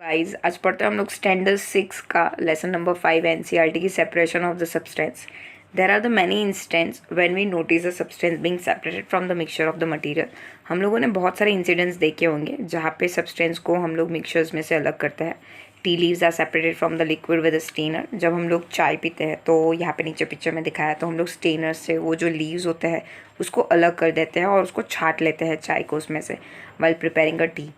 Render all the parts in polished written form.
Guys आज पढ़ते हैं हम लोग स्टैंडर्ड 6 का लेसन नंबर 5 एनसीईआरटी की separation of the substance. There are the many instance when we notice the substance being separated from the mixture of the material. हम लोगों ने बहुत सारे इंसिडेंट्स देखे होंगे जहाँ पे सब्सटेंस को हम लोग मिक्सचर्स में से अलग करते हैं. Tea leaves are separated from the liquid with a strainer. जब हम लोग चाय पीते हैं तो यहाँ पे नीचे पिक्चर में दिखाया तो हम लोग स्टेनर से वो जो लीव्स होते हैं उसको अलग कर देते हैं और उसको छाट लेते हैं चाय को उसमें से while preparing a T.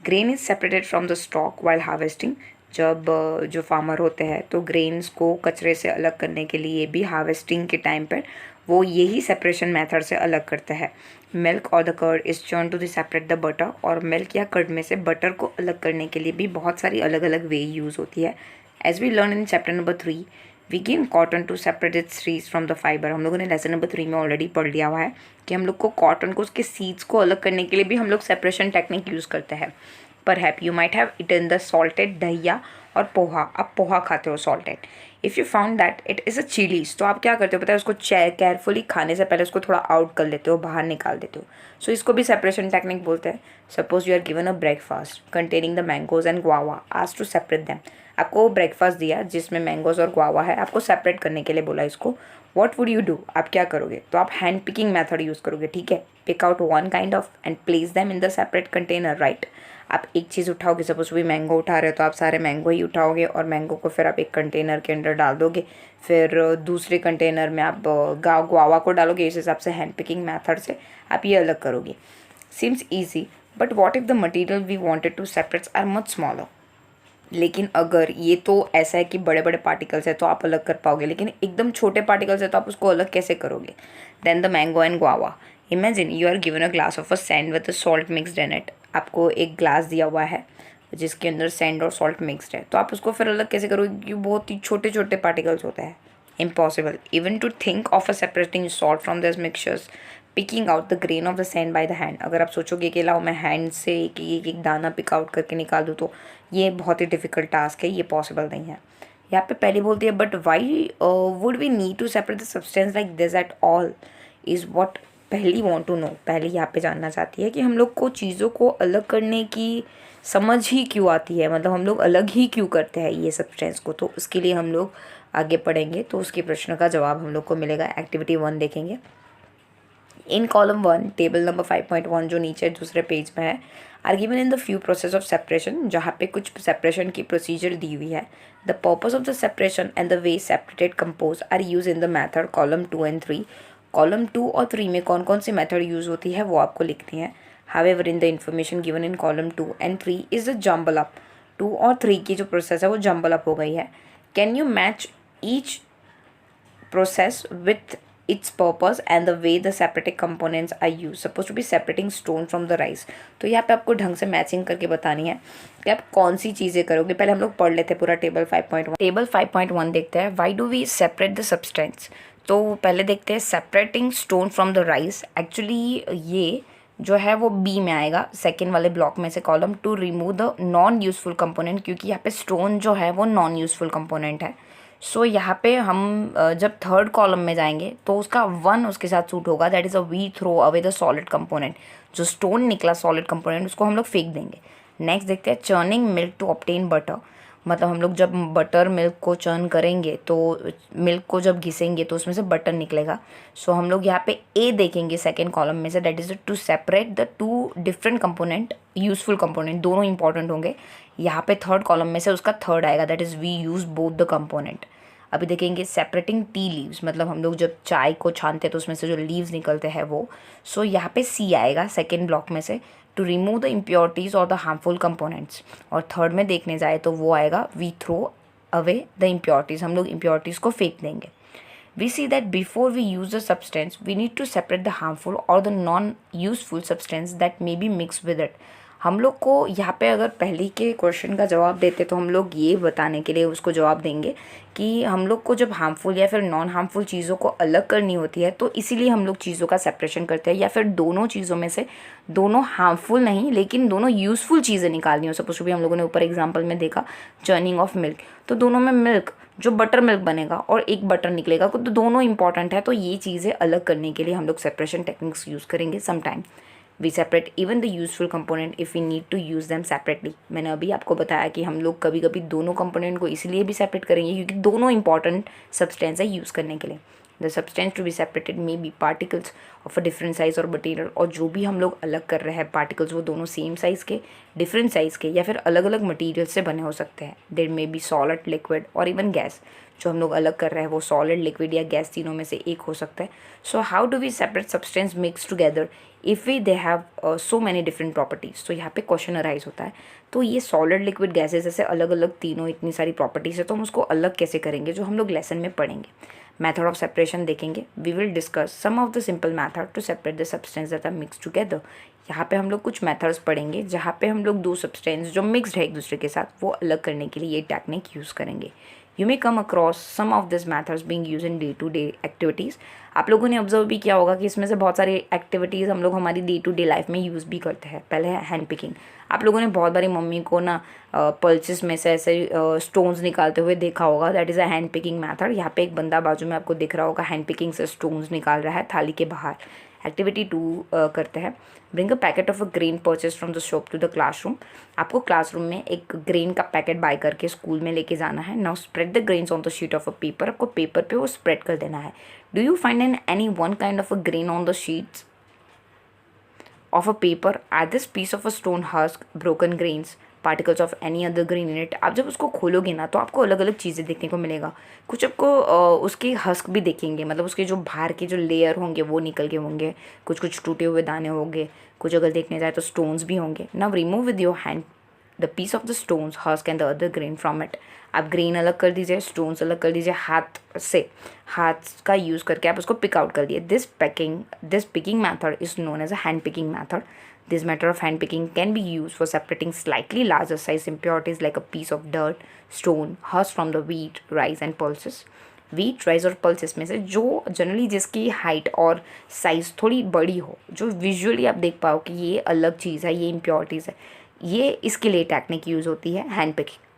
Grain is separated from the stock while harvesting. जब जो फार्मर होते हैं तो ग्रेन्स को कचरे से अलग करने के लिए भी हार्वेस्टिंग के टाइम पर वो यही सेपरेशन मेथड से अलग करते हैं. मिल्क और the curd is churn to the separate the butter. और मिल्क या कर्ड में से बटर को अलग करने के लिए भी बहुत सारी अलग अलग वे यूज़ होती है. As we learn in chapter number 3 we gain cotton to separate its seeds from the fibre. हम लोगों ने लेसन नंबर 3 में ऑलरेडी पढ़ लिया हुआ है कि हम लोग को कॉटन को उसके सीड्स को अलग करने के लिए भी हम लोग सेपरेशन टेक्निक यूज़ करते हैं. Perhaps you might have eaten the salted दहिया और पोहा. आप पोहा खाते हो salted. If you found that it is a chillies तो आप क्या करते हो पता है, उसको केयरफुली खाने से पहले उसको थोड़ा आउट कर लेते हो, बाहर निकाल देते हो. सो इसको भी सेपरेशन टेक्निक बोलते हैं. Suppose you are given a breakfast containing the mangoes and guava. आज टू सेपरेट दैम. आपको ब्रेकफास्ट दिया जिसमें मैंगोज और गुआवा है, आपको सेपरेट करने के लिए बोला इसको. What would you do? आप क्या करोगे? तो आप हैंड पिकिंग मेथड यूज़ करोगे. ठीक है, pick out one kind of and place them in the separate container. Right, आप एक चीज़ उठाओगे, सपोज भी मैंगो उठा रहे हो तो आप सारे मैंगो ही उठाओगे और मैंगो को फिर आप एक कंटेनर के अंदर डाल दोगे. फिर दूसरे कंटेनर में आप गुआवा को डालोगे. इस हिसाब से हैंड पिकिंग मेथड से आप ये अलग करोगे. Seems easy but what if the material we wanted to separate are much smaller. लेकिन अगर ये तो ऐसा है कि बड़े बड़े पार्टिकल्स है तो आप अलग कर पाओगे, लेकिन एकदम छोटे पार्टिकल्स है तो आप उसको अलग कैसे करोगे? Then the mango and guava. Imagine you are given a glass of a sand with salt mixed in it. आपको एक ग्लास दिया हुआ है जिसके अंदर सैंड और सॉल्ट मिक्सड है, तो आप उसको फिर अलग कैसे करोगे क्योंकि बहुत ही छोटे छोटे पार्टिकल्स होते हैं. Impossible. Even to think of a separating salt from this mixtures picking out the grain of the sand by the hand. अगर आप सोचोगे कि लाओ मैं हैंड से एक दाना पिक आउट करके निकाल दूँ तो ये बहुत ही डिफ़िकल्ट टास्क है, ये पॉसिबल नहीं है. यहाँ पे पहले बोलती है but why would we need to separate the substance like this at all is what पहली वॉन्ट टू नो. पहले यहाँ पे जानना चाहती है कि हम लोग को चीज़ों को अलग करने की समझ ही क्यों आती है, मतलब हम लोग अलग ही क्यों करते हैं ये सब्सटेंस को. तो उसके लिए हम लोग आगे पढ़ेंगे तो उसके प्रश्न का जवाब हम लोग को मिलेगा. एक्टिविटी 1 देखेंगे. इन कॉलम 1 टेबल नंबर 5.1 जो नीचे दूसरे पेज में है are given in the few process of separation. जहाँ पे कुछ सेपरेशन की प्रोसीजर दी हुई है. The purpose of the separation and the way separated compose are use in the method column 2 and 3. Column 2 और 3 में कौन कौन सी मेथड यूज़ होती है वो आपको लिखनी है. However in the information given in column 2 and 3 is a jumble up. 2 और 3 की जो प्रोसेस है वो जम्बल अप हो गई है. Can you match each process with its purpose and the way the separating components are used. Supposed to be separating stone from the rice. तो यहाँ पे आपको ढंग से मैचिंग करके बतानी है कि आप कौन सी चीज़ें करोगे. पहले हम लोग पढ़ लेते हैं पूरा टेबल 5.1. टेबल 5.1 देखते हैं. Why do we separate the substance. तो पहले देखते हैं separating stone from the rice. Actually ये जो है वो बी में आएगा सेकेंड वाले ब्लॉक में से column. To remove the non useful component, क्योंकि यहाँ पे स्टोन जो है वो नॉन यूज़फुल कंपोनेंट है. सो यहाँ पे हम जब थर्ड कॉलम में जाएंगे तो उसका 1 उसके साथ सूट होगा. That is a we throw away the solid component. जो स्टोन निकला सॉलिड कंपोनेंट उसको हम लोग फेंक देंगे. नेक्स्ट देखते हैं churning milk to obtain butter. मतलब हम लोग जब बटर मिल्क को चर्न करेंगे तो मिल्क को जब घिसेंगे तो उसमें से बटर निकलेगा. सो हम लोग यहाँ पे ए देखेंगे सेकेंड कॉलम में से. That is to separate the two different component. Useful component दोनों इंपॉर्टेंट होंगे. यहाँ पे थर्ड कॉलम में से उसका थर्ड आएगा. That is we use both the component. अभी देखेंगे सेपरेटिंग टी लीव्स. मतलब हम लोग जब चाय को छानते हैं तो उसमें से जो लीव्स निकलते हैं वो. सो यहाँ पे सी आएगा सेकेंड ब्लॉक में से. टू रिमूव द इम्प्योरिटीज़ और द हार्मफुल कंपोनेंट्स. और थर्ड में देखने जाए तो वो आएगा we throw away the impurities. हम लोग इम्प्योरिटीज़ को फेंक देंगे. We see that before we use the substance, we need to separate the harmful or the non-useful substance that may be mixed with it. हम लोग को यहाँ पे अगर पहले के क्वेश्चन का जवाब देते तो हम लोग ये बताने के लिए उसको जवाब देंगे कि हम लोग को जब हार्मफुल या फिर नॉन हार्मफुल चीज़ों को अलग करनी होती है तो इसीलिए हम लोग चीज़ों का सेपरेशन करते हैं. या फिर दोनों चीज़ों में से दोनों हार्मफुल नहीं लेकिन दोनों यूज़फुल चीज़ें निकालनी हो. सपोज भी हम लोगों ने ऊपर एग्जाम्पल में देखा चर्निंग ऑफ मिल्क, तो दोनों में मिल्क जो बटर मिल्क बनेगा और एक बटर निकलेगा तो दोनों इंपॉर्टेंट है. तो ये चीज़ें अलग करने के लिए हम लोग सेपरेशन टेक्निक्स यूज़ करेंगे sometime. We separate even the useful component if we need to use them separately. मैंने अभी आपको बताया कि हम लोग कभी कभी दोनों कंपोनेंट को इसलिए भी सेपरेट करेंगे क्योंकि दोनों इंपॉर्टेंट सब्सटेंस है यूज़ करने के लिए। The substance to be separated may be particles of a different size और मटीरियल, और जो भी हम लोग अलग कर रहे हैं पार्टिकल्स वो दोनों सेम साइज़ के, डिफरेंट साइज़ के, या फिर अलग अलग मटीरियल से बने हो सकते हैं। There may be solid, liquid और इवन गैस। जो हम लोग अलग कर रहे हैं वो सॉलिड, लिक्विड या गैस तीनों में से एक हो सकता है। So how do we separate substance mix together if we they have so many different properties. तो यहाँ पे क्वेश्चन अराइज होता है, तो ये सॉलिड, लिक्विड, गैसेज ऐसे अलग अलग तीनों इतनी सारी प्रॉपर्टीज़ है, तो हम उसको अलग कैसे करेंगे, जो हम लोग लेसन में पढ़ेंगे। मेथड ऑफ सेपरेशन देखेंगे। We will discuss some of the simple method to separate the substance that are mix together. यहाँ पे हम लोग कुछ मेथड्स पढ़ेंगे जहाँ पे हम लोग दो सब्सटेंस जो मिक्सड है एक दूसरे के साथ वो अलग करने के लिए ये टेक्निक यूज़ करेंगे। You may come across some of this methods being use in day to day activities. आप लोगों ने ऑब्जर्व भी किया होगा कि इसमें से बहुत सारी एक्टिविटीज़ हम लोग हमारी डे टू डे लाइफ में यूज़ भी करते हैं। पहले है हैंड पिकिंग। आप लोगों ने बहुत बारी मम्मी को ना पल्सेस में से ऐसे स्टोन्स निकालते हुए देखा होगा। That is a hand picking method. यहाँ पे एक बंदा बाजू में आपको दिख रहा होगा हैंड पिकिंग से स्टोन्स निकाल रहा है थाली के बाहर। एक्टिविटी 2 करते हैं। Bring a packet of a grain purchase from the shop to the classroom. आपको क्लासरूम में एक ग्रेन का पैकेट बाय करके स्कूल में लेके जाना है। Now spread the grains on the sheet of a paper. आपको पेपर पे वो स्प्रेड कर देना है। Do you find an any one kind of a grain on the sheets of a paper? Add this piece of a stone husk, broken grains, particles of any other grain in it। आप जब उसको खोलोगे ना तो आपको अलग अलग चीज़ें देखने को मिलेगा। कुछ आपको उसके हस्क भी देखेंगे, मतलब उसके जो बाहर के जो लेयर होंगे वो निकल के होंगे, कुछ कुछ टूटे हुए दाने होंगे, कुछ अगर देखने जाए तो स्टोन्स भी होंगे। Now remove with your hand the piece of the stones, husk and the other grain from it. आप ग्रेन अलग कर दीजिए, स्टोन्स अलग कर दीजिए, हाथ का यूज़ करके आप उसको पिक आउट कर दिए। This picking method is known as a hand picking method. This method of hand picking can be used for separating slightly larger size impurities like a piece of dirt, stone, husk from the wheat, rice and pulses। wheat, rice और pulses में से जो generally जिसकी height और size थोड़ी बड़ी हो, जो विजुअली आप देख पाओ कि ये अलग चीज़ है, ये इम्प्योरिटीज़ है, ये इसके लिए टेक्निक यूज़ होती है hand picking.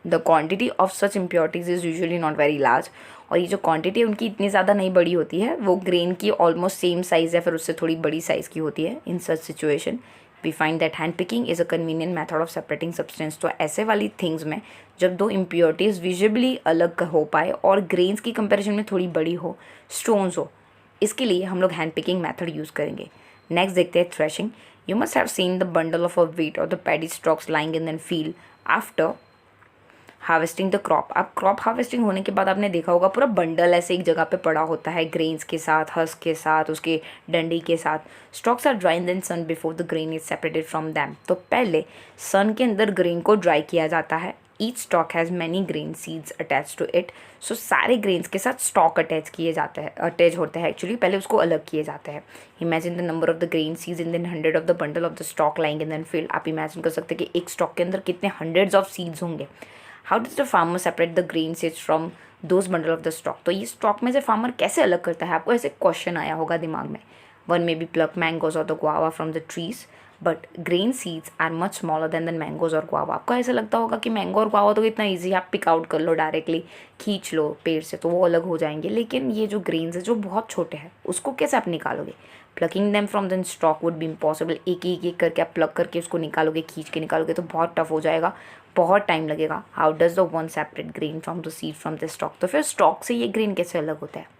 The quantity of such impurities is usually not very large. और ये जो क्वांटिटी है उनकी इतनी ज़्यादा नहीं बड़ी होती है, वो ग्रेन की ऑलमोस्ट सेम साइज़ या फिर उससे थोड़ी बड़ी साइज़ की होती है। In such situation we find that hand picking is a convenient method of separating substance. तो ऐसे वाली थिंग्स में जब दो इम्प्योरिटीज़ विजिबली अलग हो पाए और ग्रेन्स की कंपेरिजन में थोड़ी बड़ी हो, स्टोन्स हो, इसके लिए हम लोग हैंड पिकिंग मैथड यूज़ करेंगे। नेक्स्ट देखते हैं threshing. You must have seen the bundle of a wheat और the paddy stalks lying in then field after harvesting the crop. अब क्रॉप हार्वेस्टिंग होने के बाद आपने देखा होगा पूरा बंडल ऐसे एक जगह पे पड़ा होता है, ग्रेन्स के साथ, हस्क के साथ, उसके डंडी के साथ। Stalks are dry in the sun before the grain is separated from them. तो पहले सन के अंदर ग्रेन को ड्राई किया जाता है। Each stalk has many grain seeds attach to it. So सारे ग्रेन्स के साथ स्टॉक अटैच होते हैं एक्चुअली, पहले उसको अलग किए जाते हैं। Imagine the number of the grain seeds in the 100 of the bundle of the stock lying in the field. आप इमेजिन कर सकते हैं कि एक स्टॉक के अंदर कितने हंड्रेड्स ऑफ सीड्स होंगे। How does the farmer separate the grain seeds from those bundle of the stock. तो ये स्टॉक में से फार्मर कैसे अलग करता है, आपको ऐसे क्वेश्चन आया होगा दिमाग में। One may be pluck mangoes और the guava from the trees, but grain seeds are much smaller than the mangoes और गुआवा। आपको ऐसा लगता होगा कि मैंगो और गुआवा तो इतना ईजी, आप पिक आउट कर लो डायरेक्टली, खींच लो पेड़ से तो वो अलग हो जाएंगे, लेकिन ये जो ग्रेन्स है जो बहुत छोटे हैं उसको कैसे आप निकालोगे। Plucking them from the stock would be impossible. एक करके आप प्लग करके उसको निकालोगे, खींच के निकालोगे तो बहुत टफ हो जाएगा, बहुत टाइम लगेगा। How does the one separate grain from the seed from the stock. तो फिर स्टॉक से ये ग्रेन कैसे अलग होता है।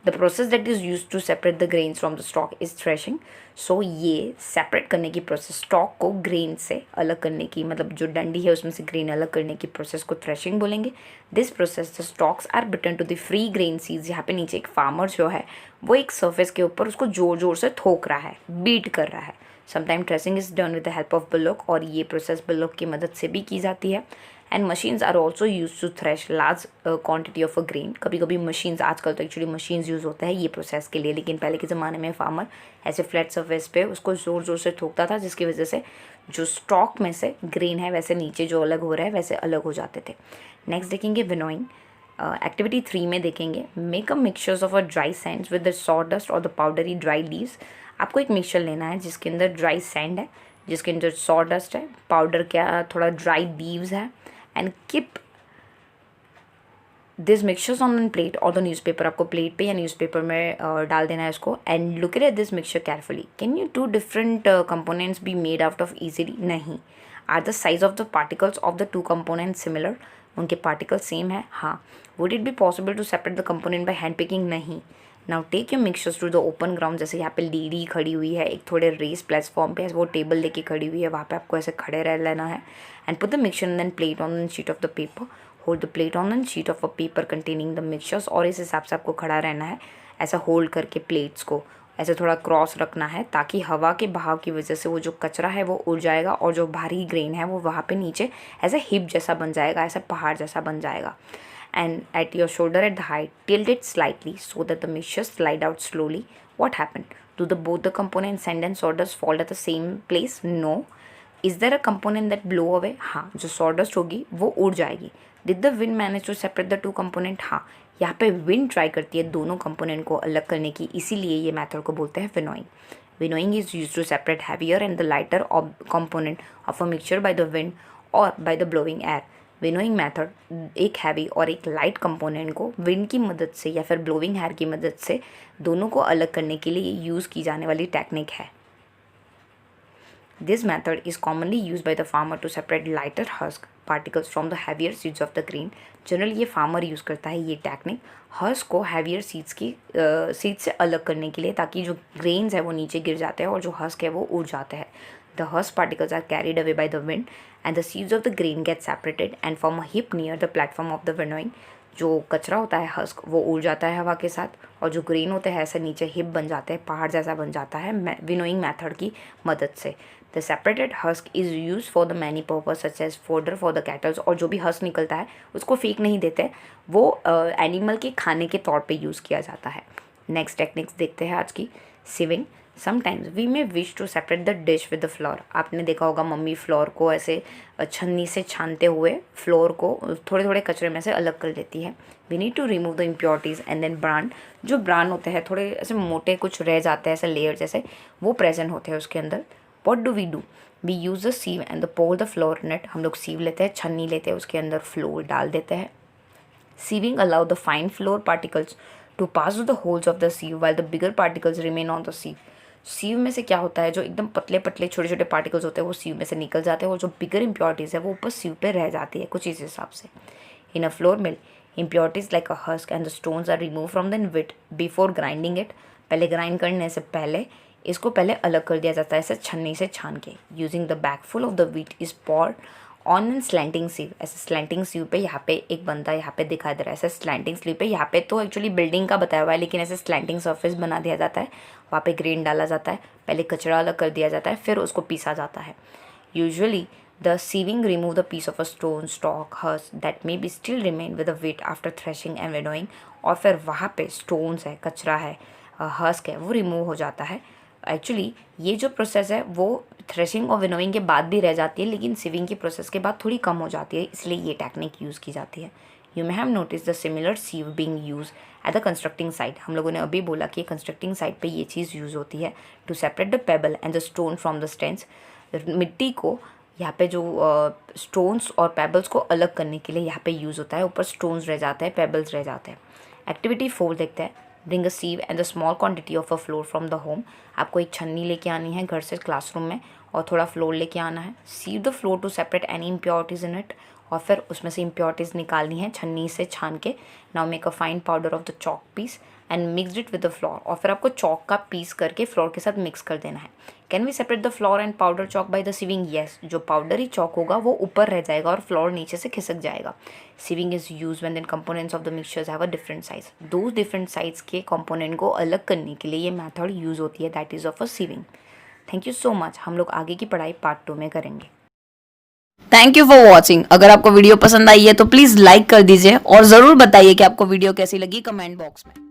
The process that is use to separate the grains from the stalk is threshing. So ये सेपरेट करने की प्रोसेस, स्टॉक को ग्रेन से अलग करने की, मतलब जो डंडी है उसमें से ग्रेन अलग करने की प्रोसेस को थ्रेशिंग बोलेंगे। This process the stalks are beaten to the free grain seeds. यहाँ पे नीचे एक फार्मर जो है वो एक सर्फेस के ऊपर उसको जोर जोर से थोक रहा है, बीट कर रहा है। Sometime threshing is done with the help of block, और ये प्रोसेस बलोक की मदद से भी की जाती है। And machines are also use to thresh large quantity of a grain. कभी कभी मशीन्स, आजकल तो एक्चुअली मशीन्स यूज़ होता है ये प्रोसेस के लिए, लेकिन पहले के ज़माने में फार्मर ऐसे फ्लैट सर्फेस पे उसको ज़ोर ज़ोर से ठोकता था, जिसकी वजह से जो स्टॉक में से ग्रेन है वैसे नीचे जो अलग हो रहा है वैसे अलग हो जाते थे। नेक्स्ट देखेंगे विनोइंग। एक्टिविटी 3 में देखेंगे make a mixtures of a dry Sands with the sawdust और द पाउडरी ड्राई लीव्स। आपको एक मिक्सचर लेना है जिसके अंदर ड्राई सैंड है, जिसके अंदर सॉडस्ट है, पाउडर क्या थोड़ा ड्राई लीव्स है, and keep this mixtures on the plate और द न्यूज़पेपर, आपको प्लेट पे या न्यूज़पेपर में डाल देना है इसको। And look at this mixture carefully, can you two different components be made out of easily? नहीं। Are the size of the particles of the two components similar? उनके पार्टिकल सेम है, हाँ। Would it be possible to separate the component by hand picking? नहीं। Now take your mixtures to the open ground, जैसे यहाँ पे lady खड़ी हुई है एक थोड़े रेस प्लेटफॉर्म पे, वो टेबल लेके खड़ी हुई है, वहाँ पे आपको ऐसे खड़े रह लेना है। And put the mixture and then plate on the sheet of the paper, hold the plate on the sheet of a paper containing the mixtures, और इस हिसाब से आपको खड़ा रहना है, ऐसा होल्ड करके प्लेट्स को ऐसे थोड़ा क्रॉस रखना है, ताकि हवा के बहाव की वजह से वो जो कचरा है वो उड़ जाएगा और जो भारी ग्रेन है वो वहाँ पे नीचे ऐसे हिप जैसा बन जाएगा, ऐसा पहाड़ जैसा बन जाएगा। And at your shoulder at the height, tilt it slightly so that the mixture slide out slowly. What happened? Do both the components sand and sawdust fall at the same place? No. Is there a component that blow away? हाँ, जो sawdust होगी वो उड़ जाएगी। Did the wind manage to separate the two component? हाँ, यहाँ पे wind try करती है दोनों component को अलग करने की, इसीलिए ये मेथड को बोलते हैं winnowing. Winnowing is used to separate heavier and the lighter component of a mixture by the wind or by the blowing air. Winnowing method एक हैवी और एक लाइट कंपोनेंट को विंड की मदद से या फिर ब्लोइंग एयर की मदद से दोनों को अलग करने के लिए यूज़ की जाने वाली टेक्निक है। This method is commonly use by the farmer to separate lighter husk particles from the heavier seeds of the grain. Generally ये फार्मर यूज़ करता है ये टेक्निक हस्क को हैवियर सीड्स से अलग करने के लिए, ताकि जो ग्रेन्स है वो नीचे गिर जाते हैं और जो हस्क है वो उड़ जाते हैं। The husk particles are carried away by the wind and the seeds of the grain get separated and form a heap near the platform of the winnowing. जो कचरा होता है हस्क वो उड़ जाता है हवा के साथ, और जो ग्रेन होते हैं ऐसे नीचे हिप बन जाते हैं, पहाड़ जैसा बन जाता है विनोइंग मेथड की मदद से। The separated husk is use for the many purpose such as fodder for the cattles, और जो भी हस्क निकलता है उसको फेंक नहीं देते, वो एनिमल के खाने के तौर पे यूज़ किया जाता है। नेक्स्ट टेक्निक्स देखते हैं आज की। Sieving. Sometimes we may wish to separate the dish with the flour. आपने देखा होगा मम्मी फ्लोर को ऐसे छन्नी से छानते हुए फ्लोर को थोड़े थोड़े कचरे में से अलग कर लेती है। We need to remove the impurities and then brand. जो ब्रांड होते हैं थोड़े ऐसे मोटे कुछ रह जाते हैं ऐसे लेयर जैसे, वो प्रेजेंट होते हैं उसके अंदर। What do? We use the sieve and the pour the flour net. हम लोग सीव लेते हैं, छन्नी लेते हैं, उसके अंदर फ्लोर डाल देते हैं। Sieving allow the fine flour particles to pass through the holes of the sieve while the bigger particles remain on the sieve. Sieve में से क्या होता है, जो एकदम पतले पतले छोटे छोटे पार्टिकल्स होते हैं वो सीव में से निकल जाते हैं, और जो बिगर इम्प्योरिटीज़ है वो ऊपर सीव पे रह जाती है कुछ इस हिसाब से। In a flour mill impurities like a husk and the stones are remove from the wheat before grinding it. पहले ग्राइंड करने से पहले इसको पहले अलग कर दिया जाता है ऐसे छन्नी से छान के। Using the bag full of the wheat is poured on an slanting sieve. ऐसे स्लैंटिंग सीव पे यहाँ पे एक बंदा यहाँ पे दिखाई दे रहा है, ऐसे स्लैंटिंग सीव पे यहाँ पे तो एक्चुअली बिल्डिंग का बताया हुआ है, लेकिन ऐसे स्लैंटिंग सरफेस बना दिया जाता है, वहाँ पे ग्रेन डाला जाता है, पहले कचरा अलग कर दिया जाता है, फिर उसको पीसा जाता है। Usually the sieving remove the piece of a stone stalk hers that may be still remain with the wheat after threshing and winnowing. और फिर वहाँ पे स्टोन्स है, कचरा है, हस्क है, वो रिमूव हो जाता है। एक्चुअली ये जो प्रोसेस है वो थ्रेशिंग और विनोइंग के बाद भी रह जाती है, लेकिन सिविंग की प्रोसेस के बाद थोड़ी कम हो जाती है, इसलिए ये टेक्निक यूज़ की जाती है। You may have notice the similar sieve being use at the constructing site. हम लोगों ने अभी बोला कि कंस्ट्रक्टिंग साइट पे ये चीज़ यूज़ होती है to separate the pebble and the stone from the stains. मिट्टी को यहाँ पे जो स्टोन्स और पेबल्स को अलग करने के लिए यहाँ पे यूज़ होता है, ऊपर स्टोन्स रह जाते हैं, पेबल्स रह जाते हैं। एक्टिविटी 4 देखते हैं। Bring a sieve and the small quantity of a flour from the home. आपको एक छन्नी लेके आनी है घर से क्लासरूम में, और थोड़ा फ्लोर लेके आना है। Sieve the flour to separate any impurities in it, और फिर उसमें से इम्प्योरिटीज़ निकालनी है छन्नी से छान के। Now make a fine powder of the chalk piece and mixed it with the flour, और फिर आपको चॉक का पीस करके फ्लोर के साथ मिक्स कर देना है। Can we separate the flour and powder chalk by the sieving? Yes. जो पाउडरी चॉक होगा वो ऊपर रह जाएगा और फ्लोर नीचे से खिसक जाएगा। Sieving is use when the components of the mixtures have a different size. दो डिफरेंट साइज के कंपोनेंट को अलग करने के लिए ये मेथड यूज़ होती है, that is of a sieving. Thank you so much. हम लोग आगे की पढ़ाई पार्ट 2 में करेंगे। Thank you for watching. अगर आपको वीडियो पसंद आई है तो प्लीज़ लाइक कर दीजिए, और ज़रूर बताइए कि आपको वीडियो कैसी लगी कमेंट बॉक्स में।